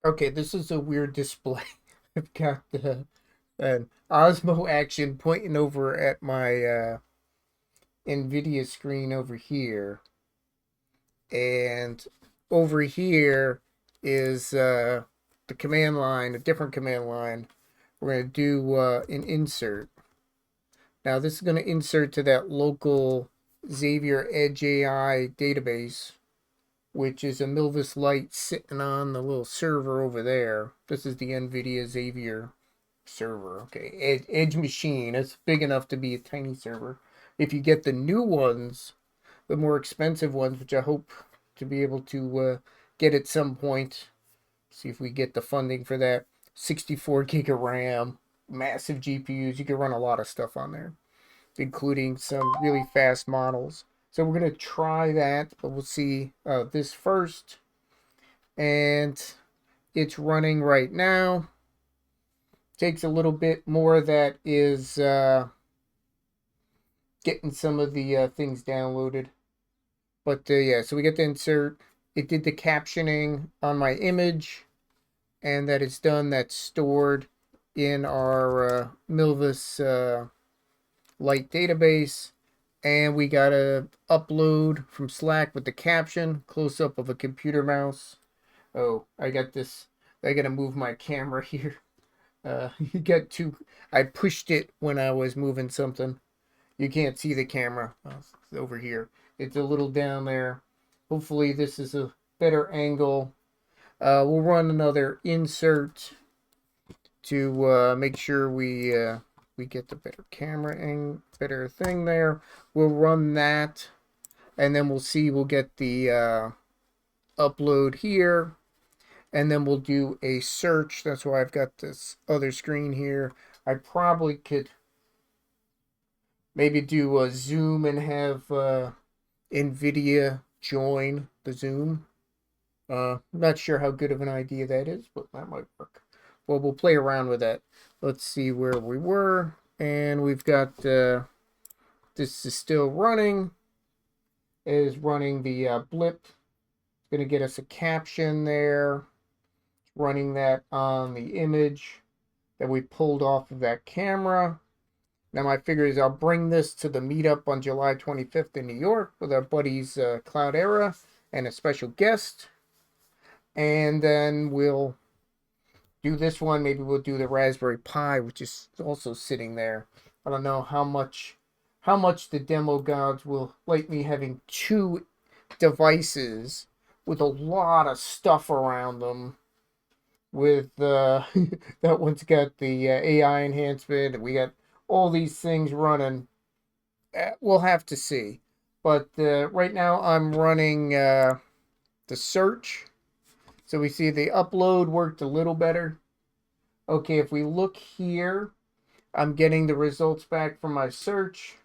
Okay, this is a weird display. I've got an Osmo action pointing over at my NVIDIA screen over here. And over here is the command line, a different command line. We're going to do an insert. Now, this is going to insert to that local XAVIER EdgeAI database, which is a Milvus Lite sitting on the little server over there. This is the NVIDIA XAVIER server. Okay, Edge machine. It's big enough to be a tiny server. If you get the new ones, the more expensive ones, which I hope to be able to get at some point, see if we get the funding for that. 64 gig of RAM, massive GPUs. You can run a lot of stuff on there, including some really fast models. So we're going to try that, but we'll see this first. And it's running right now. Takes a little bit more. That is getting some of the things downloaded. But yeah, so we get the insert. It did the captioning on my image, and that is done. That's stored in our Milvus Lite database. And we got a upload from Slack with the caption, close up of a computer mouse. Oh, I got this. I got to move my camera here. You get too. I pushed it when I was moving something. You can't see the camera. It's over here. It's a little down there. Hopefully this is a better angle. We'll run another insert to make sure we get the better camera and better thing there. We'll run that, and then we'll see. We'll get the upload here, and then we'll do a search. That's why I've got this other screen here. I probably could maybe do a Zoom and have NVIDIA join the Zoom. I'm not sure how good of an idea that is, but that might work. Well, we'll play around with that. Let's see where we were. And we've got this is still running. It is running the blip. It's going to get us a caption there. Running that on the image that we pulled off of that camera. Now my figure is I'll bring this to the meetup on July 25th in New York with our buddies Cloudera and a special guest. And then we'll do this one. Maybe we'll do the Raspberry Pi, which is also sitting there. I don't know how much the demo gods will like me having two devices with a lot of stuff around them. With that one's got the AI enhancement, and we got all these things running. We'll have to see. But right now I'm running the search. So we see the upload worked a little better. Okay, if we look here, I'm getting the results back from my search.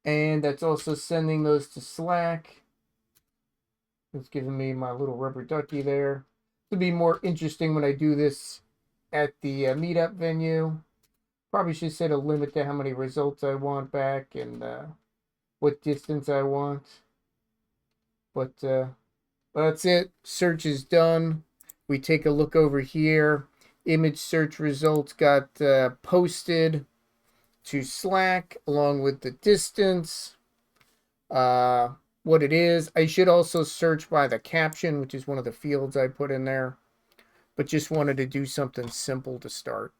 And that's also sending those to Slack. It's giving me my little rubber ducky there. It'll be more interesting when I do this at the meetup venue. Probably should set a limit to how many results I want back and what distance I want. But that's it. Search is done. We take a look over here. Image search results got posted to Slack along with the distance. What it is. I should also search by the caption, which is one of the fields I put in there. But just wanted to do something simple to start.